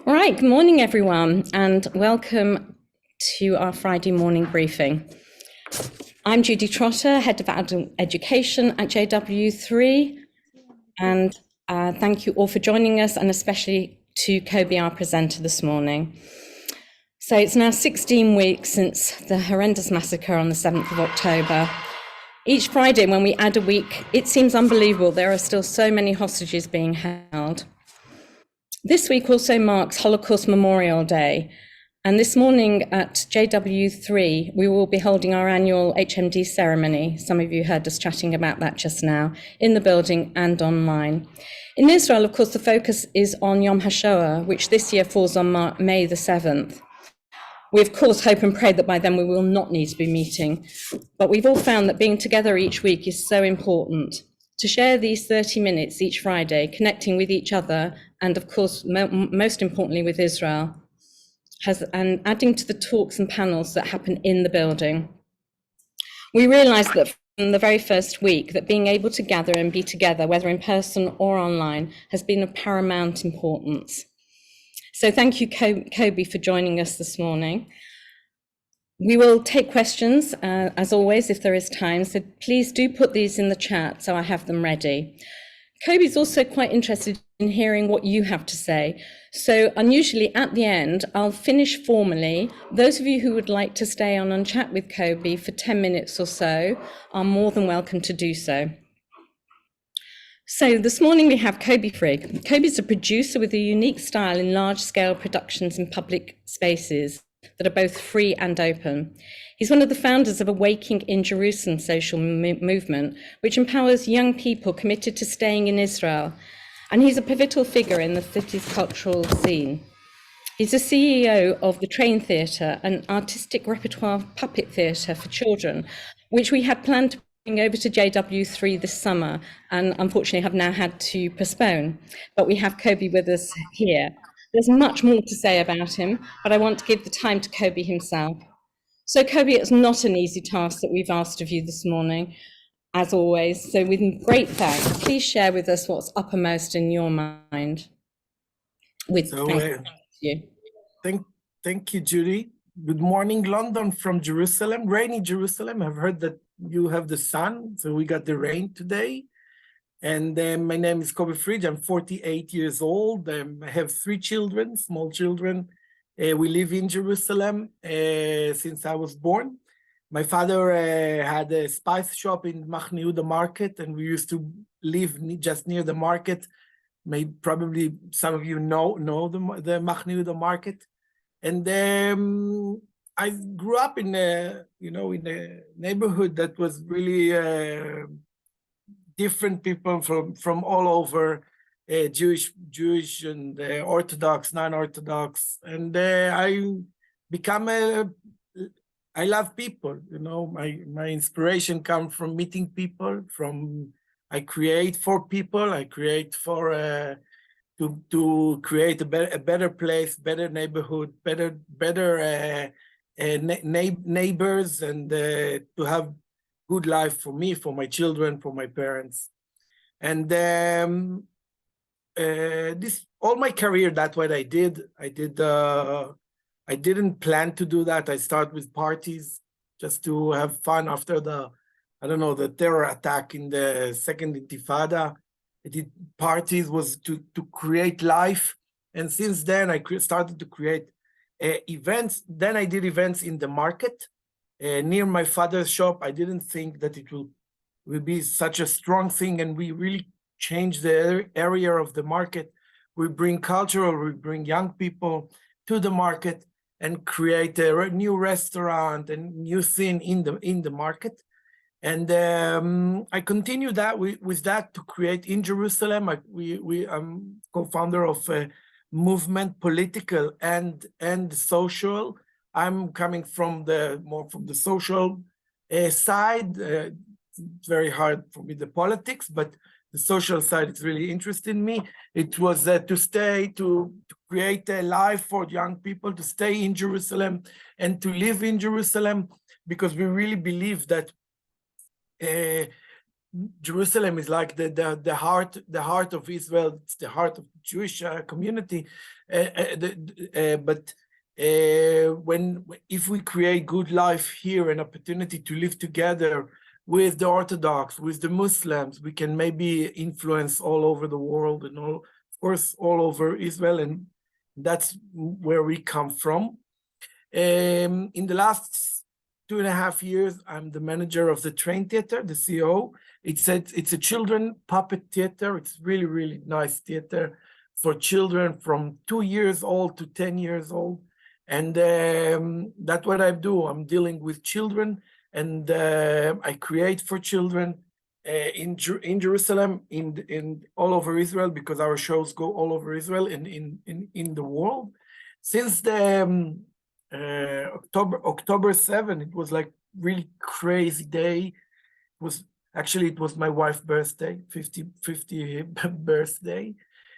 All right, good morning, everyone, and welcome to our Friday morning briefing. I'm Judy Trotter, Head of Adult Education at JW3, and thank you all for joining us, and especially to Kobi, our presenter this morning. So it's now 16 weeks since the horrendous massacre on the 7th of October. Each Friday, when we add a week, it seems unbelievable there are still so many hostages being held. This week also marks Holocaust Memorial Day, and this morning at JW3, we will be holding our annual HMD ceremony. Some of you heard us chatting about that just now, in the building and online. In Israel, of course, the focus is on Yom HaShoah, which this year falls on May the 7th. We, of course, hope and pray that by then we will not need to be meeting, but we've all found that being together each week is so important. To share these 30 minutes each Friday, connecting with each other, and of course, most importantly with Israel, and adding to the talks and panels that happen in the building. We realised that from the very first week that being able to gather and be together, whether in person or online, has been of paramount importance. So thank you, Kobi, for joining us this morning. We will take questions, as always, if there is time, so please do put these in the chat so I have them ready. Kobi's also quite interested in hearing what you have to say. So unusually at the end, I'll finish formally. Those of you who would like to stay on and chat with Kobi for 10 minutes or so are more than welcome to do so. So this morning we have Kobi Frig. Kobi's a producer with a unique style in large-scale productions in public spaces that are both free and open. He's one of the founders of Awaking in Jerusalem social movement, which empowers young people committed to staying in Israel. And he's a pivotal figure in the city's cultural scene. He's the CEO of the Train Theatre, an artistic repertoire puppet theatre for children, which we had planned to bring over to JW3 this summer, and unfortunately have now had to postpone. But we have Kobi with us here. There's much more to say about him, but I want to give the time to Kobi himself. So Kobi, it's not an easy task that we've asked of you this morning, as always. So with great thanks, please share with us what's uppermost in your mind. Thank you, Judy. Good morning, London from Jerusalem, rainy Jerusalem. I've heard that you have the sun, so we got the rain today. And my name is Kobi Frig. I'm 48 years old. I have 3 children, small children. We live in Jerusalem since I was born. My father had a spice shop in Machne Yehuda market, and we used to live just near the market. Probably some of you know the Machne Yehuda market. And I grew up in a neighborhood that was really different people from all over, Jewish and Orthodox, non-Orthodox, and I love people. My inspiration comes from meeting people. I create for people. I create for to create a better place, better neighborhood, better neighbors, and to have good life for me, for my children, for my parents. And this all my career, that's what I did. I didn't plan to do that. I started with parties just to have fun after the terror attack in the second Intifada. I did parties was to create life. And since then I started to create events. Then I did events in the market. Near my father's shop. I didn't think that it will be such a strong thing, and we really changed the area of the market. We bring cultural, we bring young people to the market and create a new restaurant and new thing in the market. And I continue that with that to create in Jerusalem. I'm co-founder of a movement, political and social. I'm coming from more from the social side. It's very hard for me, the politics, but the social side is really interesting me. It was to create a life for young people to stay in Jerusalem and to live in Jerusalem, because we really believe that Jerusalem is like the heart of Israel. It's the heart of the Jewish community. But if we create good life here, an opportunity to live together with the Orthodox, with the Muslims, we can maybe influence all over the world and all, of course, all over Israel, and that's where we come from. In the last 2.5 years, I'm the manager of the Train Theater, the CEO. It's a children puppet theater. It's really, really nice theater for children from 2 years old to 10 years old. And that's what I do. I'm dealing with children, and I create for children in Jerusalem, in all over Israel, because our shows go all over Israel and in the world. Since the October 7, it was like really crazy day. It was my wife's birthday, 50 birthday.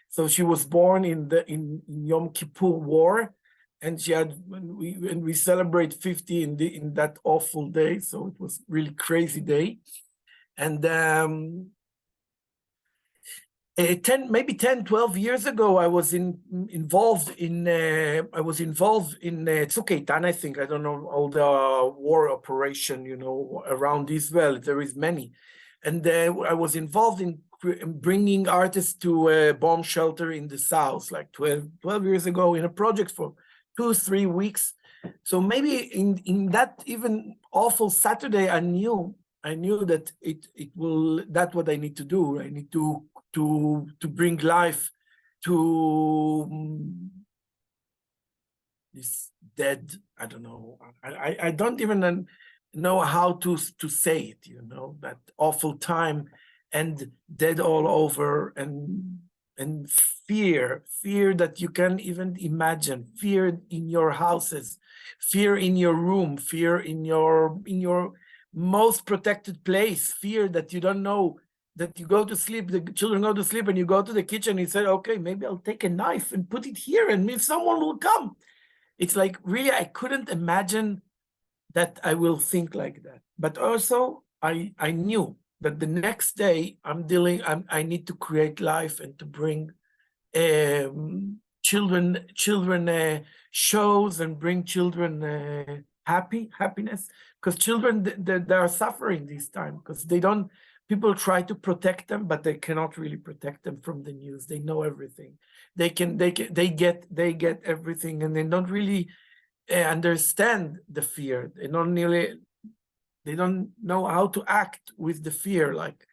So she was born in Yom Kippur War, and we celebrate 50 in that awful day. So it was really crazy day. And 10, 12 years ago, I was involved in Tzuk Eitan, I think. I don't know, all the war operation, around Israel. There is many. And I was involved in bringing artists to a bomb shelter in the south, like 12 years ago, in a project for 2-3 weeks. So maybe in that even awful Saturday, I knew that that's what I need to do. I need to bring life to this dead, I don't know, I don't even know how to say it, that awful time, and dead all over, and fear that you can't even imagine, fear in your houses, fear in your room, fear in your most protected place, fear that you don't know, that you go to sleep, the children go to sleep, and you go to the kitchen, and you say, okay, maybe I'll take a knife and put it here, and if someone will come. It's like, really, I couldn't imagine that I will think like that. But also, I knew that the next day I need to create life and to bring children shows, and bring children happiness, because children, they are suffering this time, because people try to protect them, but they cannot really protect them from the news. They know everything. They get everything, and they don't really understand the fear. They don't know how to act with the fear. Like,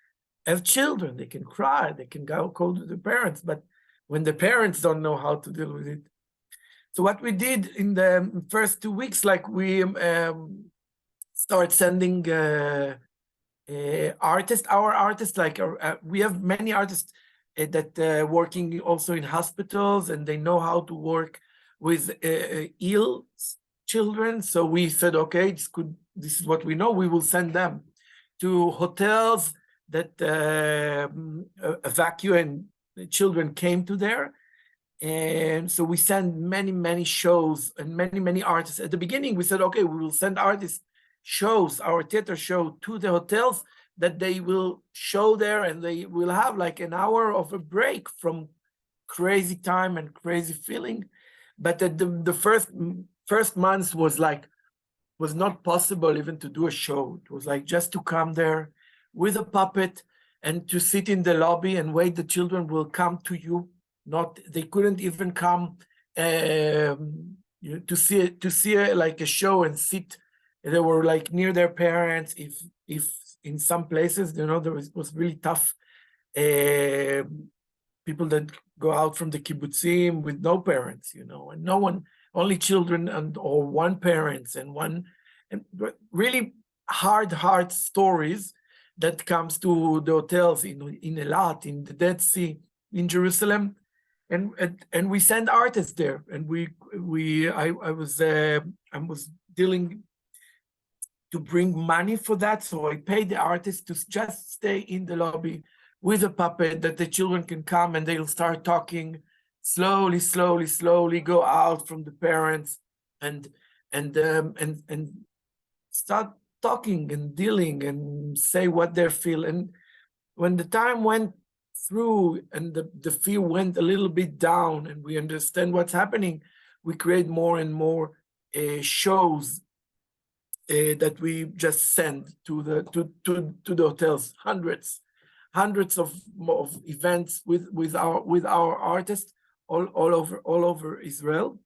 as children, they can cry, they can go to the parents, but when the parents don't know how to deal with it. So what we did in the first 2 weeks, like, we start sending our artists, like we have many artists that working also in hospitals, and they know how to work with ill children. So we said, okay, this is what we know. We will send them to hotels that evacuate, and children came to there. And so we send many shows and many artists. At the beginning, we said, okay, we will send artists shows, our theater show, to the hotels, that they will show there, and they will have like an hour of a break from crazy time and crazy feeling. But the first months was not possible even to do a show. It was like just to come there with a puppet and to sit in the lobby and wait. The children will come to you. They couldn't even come to see like a show and sit. They were like near their parents. If in some places, there was really tough. People that go out from the kibbutzim with no parents, and no one, only children or one parents, and really hard stories that comes to the hotels in Eilat, in the Dead Sea, in Jerusalem, and we send artists there, and I was dealing to bring money for that, so I paid the artists to just stay in the lobby with a puppet, that the children can come and they'll start talking slowly, go out from the parents and start talking and dealing and say what they feel. And when the time went through and the fear went a little bit down and we understand what's happening, we create more and more shows that we just send to the hotels, hundreds of events with our artists all over Israel.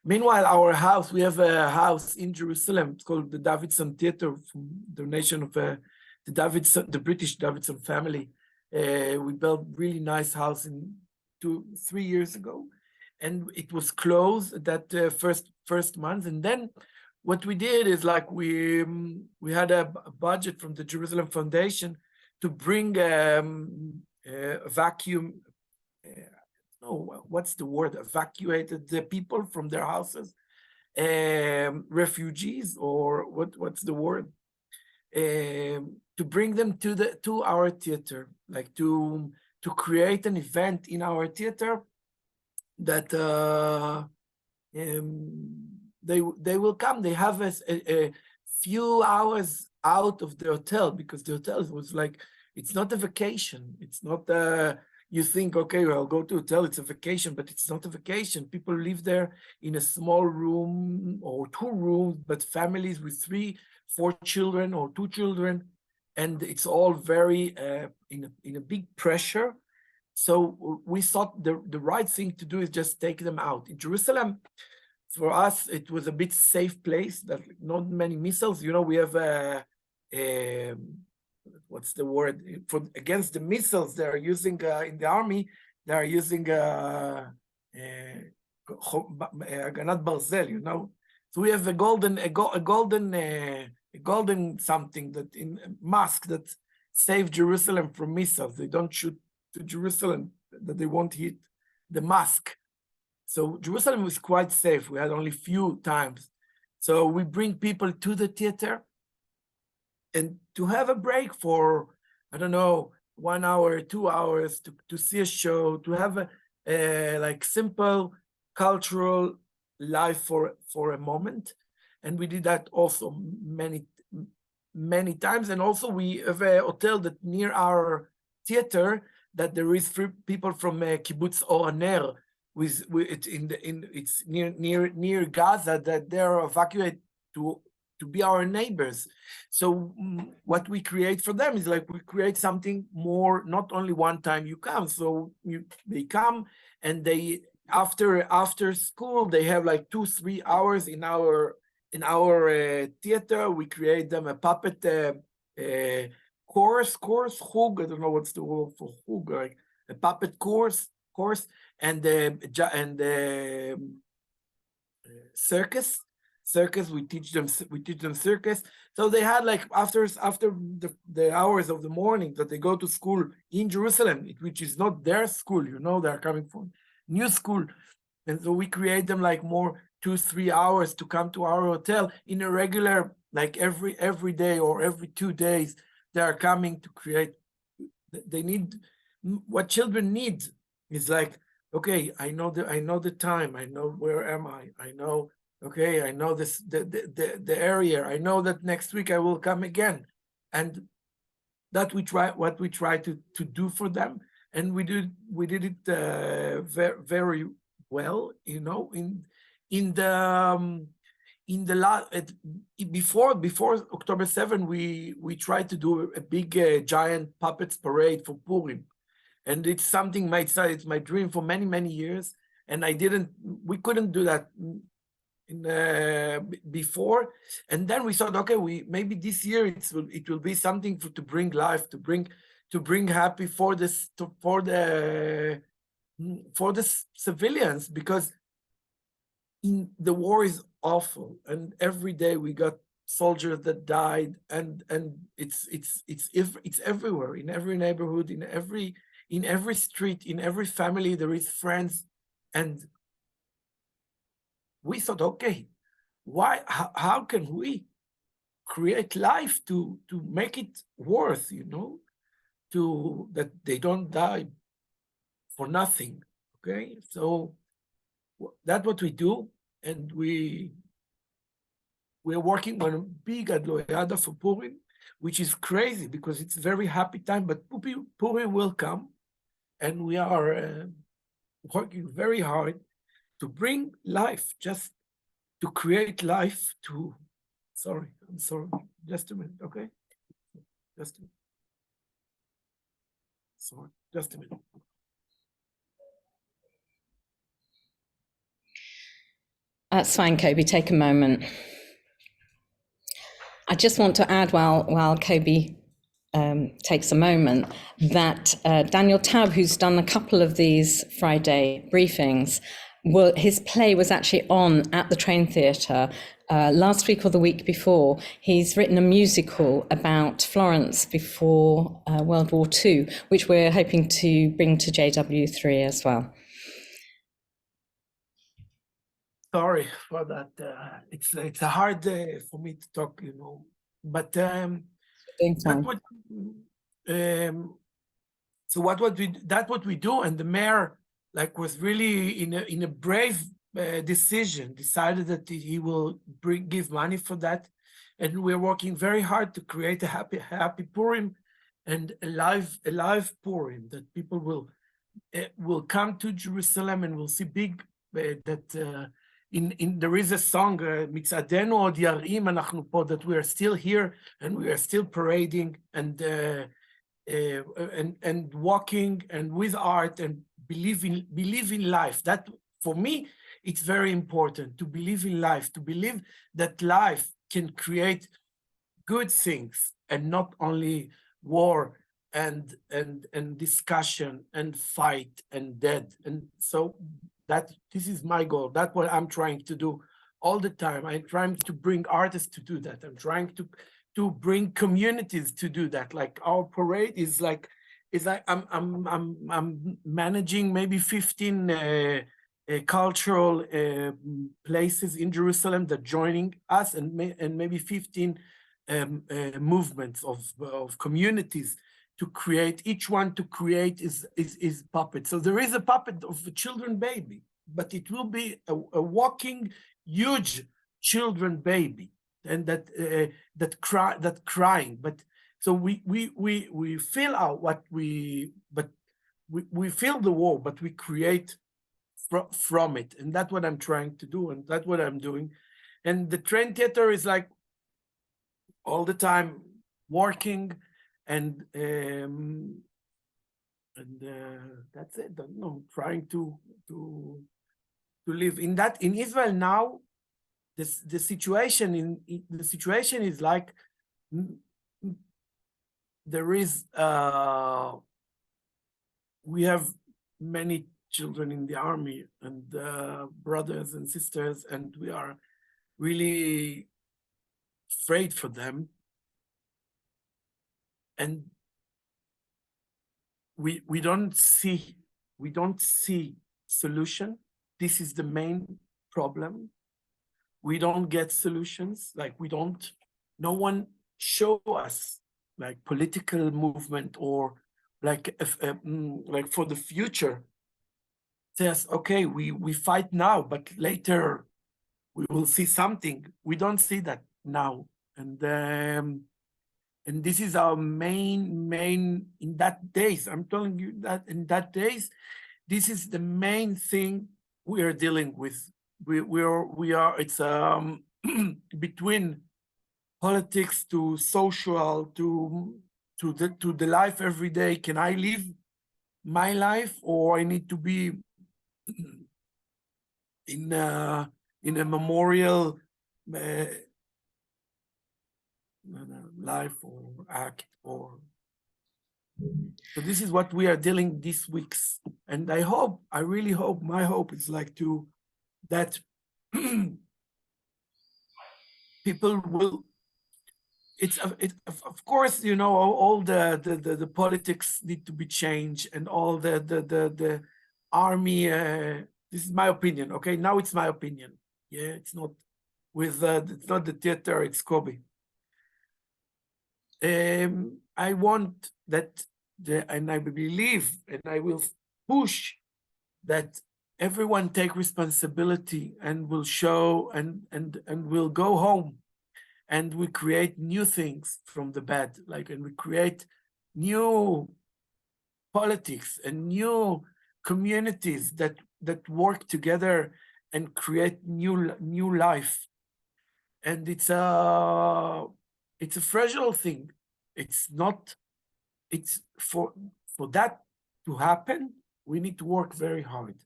Meanwhile, our house, we have a house in Jerusalem. It's called the Davidson Theater, from donation of the British Davidson family. We built really nice house 3 years ago, and it was closed that first month. And then what we did is like we had a budget from the Jerusalem Foundation to bring a vacuum. What's the word? Evacuated the people from their houses, refugees, or what's the word? To bring them to our theater, like to create an event in our theater that they will come. They have a few hours out of the hotel, because the hotel was like, it's not a vacation. It's not you think, okay, well, I'll go to a hotel, it's a vacation, but it's not a vacation. People live there in a small room or 2 rooms, but families with 3, 4 children or 2 children, and it's all very in a big pressure. So we thought the right thing to do is just take them out. In Jerusalem, for us, it was a bit safe place, that not many missiles. You know, we have what's the word for against the missiles they are using in the army? They are using Haganat Barzel, you know. So we have a golden something that in mask that save Jerusalem from missiles. They don't shoot to Jerusalem, that they won't hit the mask. So Jerusalem was quite safe. We had only few times. So we bring people to the theater and to have a break for, I don't know, 1 hour, 2 hours to see a show, to have a like simple cultural life for a moment. And we did that also many times. And also we have a hotel that near our theater, that there is people from Kibbutz Ohaner, it's near Gaza, that they're evacuated to be our neighbors. So what we create for them is like we create something more, not only one time you come. So they come and they after school they have like 2-3 hours in our theater. We create them a puppet course chug. I don't know what's the word for chug, like a puppet course, and circus. We teach them circus. So they had like after the hours of the morning that they go to school in Jerusalem, which is not their school, you know, they're coming from new school, and so we create them like more 2-3 hours to come to our hotel in a regular, like every day or every 2 days. They are coming to create. They need what children need is like, okay, I know the time, I know where am I know. Okay, I know this the area. I know that next week I will come again, and that what we try to do for them, and we did it very well. You know, before October 7, we tried to do a big giant puppets parade for Purim, and it's something it's my dream for many years, and we couldn't do that before. And then we thought, okay, maybe this year it will be something to bring life, to bring happy for the civilians, because the war is awful, and every day we got soldiers that died, and it's everywhere, in every neighborhood, in every street, in every family there is friends. And we thought, okay, how can we create life to make it worth, you know, that they don't die for nothing. Okay, so that's what we do, and we're working on a big Adloyada for Purim, which is crazy because it's a very happy time, but Purim will come, and we are working very hard to bring life, just to create life to, I'm sorry, just a minute, okay? Just a minute. Sorry, just a minute. That's fine, Kobi, take a moment. I just want to add while Kobi takes a moment that Daniel Taub, who's done a couple of these Friday briefings, his play was actually on at the Train Theatre last week or the week before. He's written a musical about Florence before World War II, which we're hoping to bring to JW3 as well. Sorry for that. It's a hard day for me to talk, but that what we do, and the mayor was really in a brave decision, decided that he will give money for that, and we're working very hard to create a happy Purim and a live Purim, that people will come to Jerusalem and will see big there is a song, Mitzadenu od yarim anachnu po, that we are still here and we are still parading and walking and with art and believe in life. That for me, it's very important to believe in life, to believe that life can create good things and not only war and discussion and fight and death. And so this is my goal. That's what I'm trying to do all the time. I'm trying to bring artists to do that. I'm trying to bring communities to do that. Like our parade is like I'm managing maybe 15 cultural places in Jerusalem that joining us, and maybe 15 movements of communities to create. Each one to create is puppet. So there is a puppet of a children baby, but it will be a walking huge children baby, and that crying. But so we feel out what we feel the war, but we create from it, and that's what I'm trying to do, and that's what I'm doing. And the Train Theatre is like all the time working. And that's it. Trying to live in that. In Israel now, the situation is like there is we have many children in the army and brothers and sisters, and we are really afraid for them. And we don't see solution. This is the main problem. We don't get solutions. Like no one show us like political movement or like for the future. Says, okay, we fight now, but later we will see something. We don't see that now, and this is our main in that days. I'm telling you that in that days, this is the main thing we are dealing with. We are it's between politics to social to the life every day. Can I live my life, or I need to be in a memorial life or act? Or so this is what we are dealing these weeks, and I really hope, my hope is like that people will. It's of course, all the politics need to be changed, and all the army. This is my opinion. Okay, now it's my opinion. Yeah, it's not it's not the theater. It's Kobi. I want that, and I believe, and I will push that everyone take responsibility and will show and will go home and we create new things from the bad, like, and we create new politics and new communities that work together and create new life. And it's a fragile thing. It's not. It's for that to happen, we need to work very hard,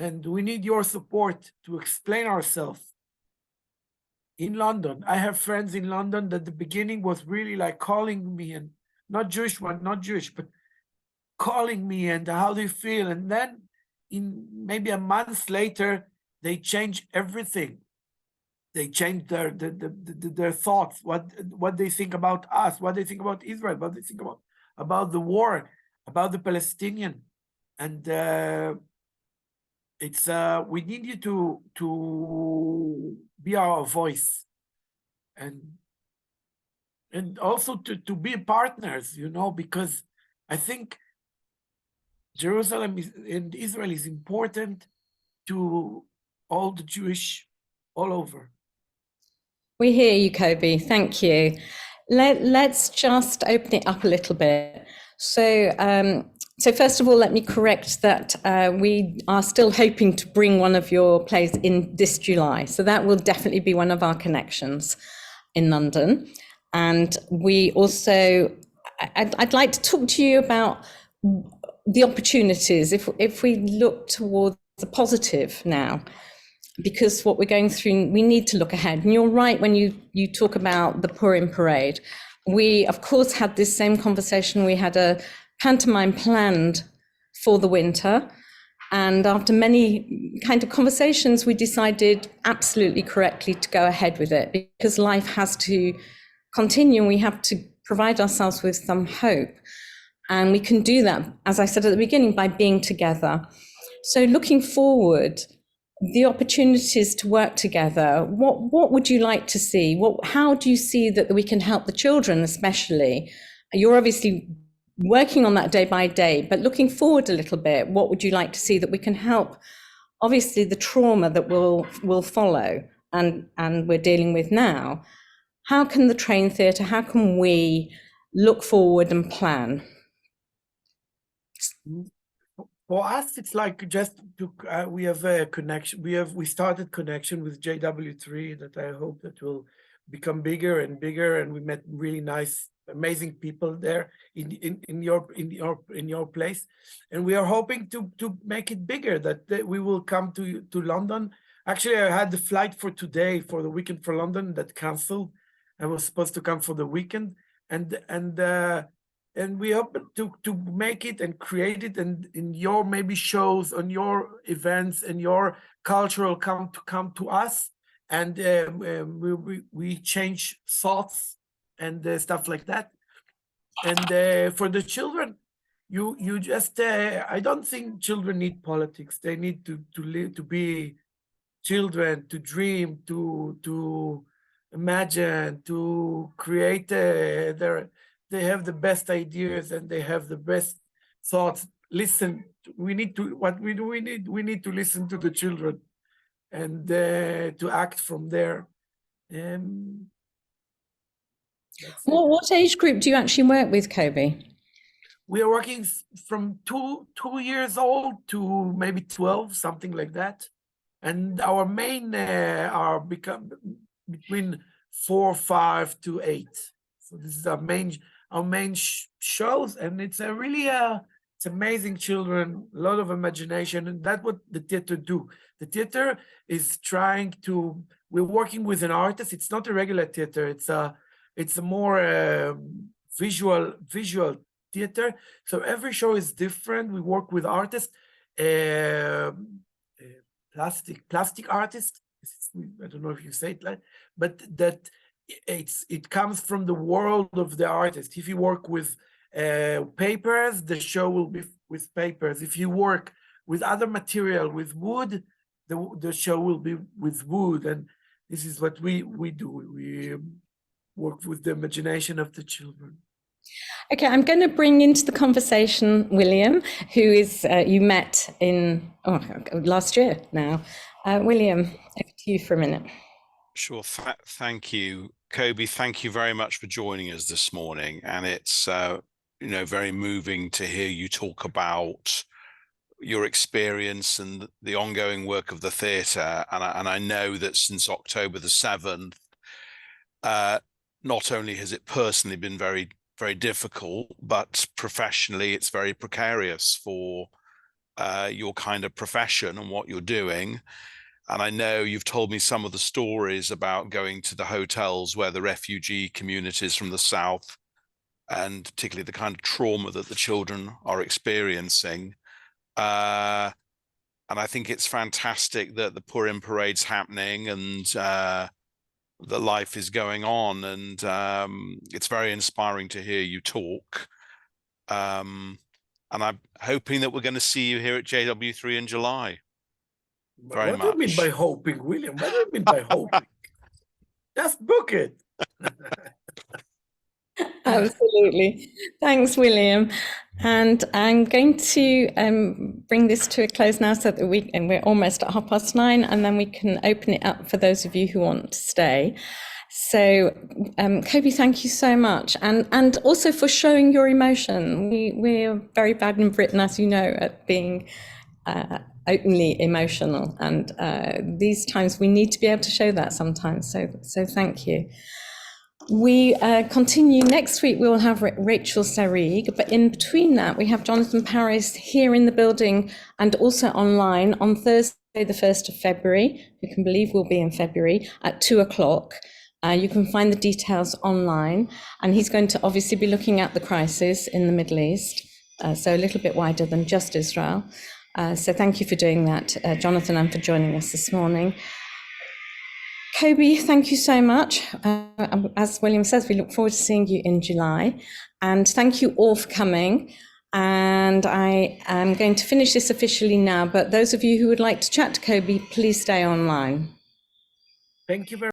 and we need your support to explain ourselves. In London, I have friends in London that the beginning was really like calling me, and not Jewish, but calling me, and how do you feel? And then in maybe a month later, they change everything. They change their thoughts, what they think about us, what they think about Israel, what they think about the war, about the Palestinian. And it's we need you to be our voice, and also to be partners, you know, because I think Jerusalem and Israel is important to all the Jewish all over. We hear you, Kobi. Thank you. Let's just open it up a little bit. So, so first of all, let me correct that we are still hoping to bring one of your plays in this July. So that will definitely be one of our connections in London. And we also, I'd like to talk to you about the opportunities. If we look towards the positive now, because what we're going through, we need to look ahead. And you're right when you talk about the Purim parade. We, of course, had this same conversation. We had a pantomime planned for the winter. And after many kind of conversations, we decided absolutely correctly to go ahead with it, because life has to continue and we have to provide ourselves with some hope. And we can do that, as I said at the beginning, by being together. So looking forward, the opportunities to work together, what would you like to see? How do you see that we can help the children, especially? You're obviously working on that day by day, but looking forward a little bit, what would you like to see that we can help? Obviously, the trauma that will follow and we're dealing with now. How can the Train Theatre, how can we look forward and plan? For us, it's like just to, we have a connection. We started connection with JW3 that I hope that will become bigger and bigger. And we met really nice, amazing people there in your place. And we are hoping to make it bigger, that we will come to London. Actually, I had the flight for today for the weekend for London that canceled. I was supposed to come for the weekend, and we hope to make it and create it, and in your maybe shows, on your events and your cultural come to us, and we change thoughts and stuff like that. And for the children, you just I don't think children need politics. They need to live, to be children, to dream, to imagine, to create they have the best ideas and they have the best thoughts. Listen, we need to listen to the children and to act from there. What age group do you actually work with, Kobi? We are working from 2 years old to maybe 12, something like that. And our main are between 4, 5 to 8. So this is our main shows, and it's a really it's amazing children, a lot of imagination, and that's what the theater do. The theater is trying to. We're working with an artist. It's not a regular theater. It's a more visual theater. So every show is different. We work with artists, plastic artists. I don't know if you say it like, but that. It comes from the world of the artist. If you work with papers, the show will be with papers. If you work with other material, with wood, the show will be with wood. And this is what we do. We work with the imagination of the children. Okay, I'm going to bring into the conversation William, who is you met in last year now. William, over to you for a minute. Sure. Thank you, Kobi. Thank you very much for joining us this morning. And it's, very moving to hear you talk about your experience and the ongoing work of the theatre. And I know that since October the 7th, not only has it personally been very, very difficult, but professionally, it's very precarious for your kind of profession and what you're doing. And I know you've told me some of the stories about going to the hotels where the refugee communities from the South, and particularly the kind of trauma that the children are experiencing. And I think it's fantastic that the Purim parade's happening and that life is going on. And it's very inspiring to hear you talk. And I'm hoping that we're going to see you here at JW3 in July. Very What do you mean by much. hoping, William? What do you mean by hoping? Just book it. Absolutely. Thanks, William. And I'm going to bring this to a close now so that we're almost at 9:30, and then we can open it up for those of you who want to stay. So, Kobi, thank you so much. And also for showing your emotion. We're very bad in Britain, as you know, at being openly emotional. And these times we need to be able to show that sometimes. So thank you. We continue next week. We will have Rachel Sarig, but in between that, we have Jonathan Paris here in the building and also online on Thursday, the 1st of February. You can believe we'll be in February at 2:00. You can find the details online, and he's going to obviously be looking at the crisis in the Middle East, so a little bit wider than just Israel. So thank you for doing that, Jonathan, and for joining us this morning. Kobi, thank you so much. As William says, we look forward to seeing you in July. And thank you all for coming. And I am going to finish this officially now, but those of you who would like to chat to Kobi, please stay online. Thank you very much.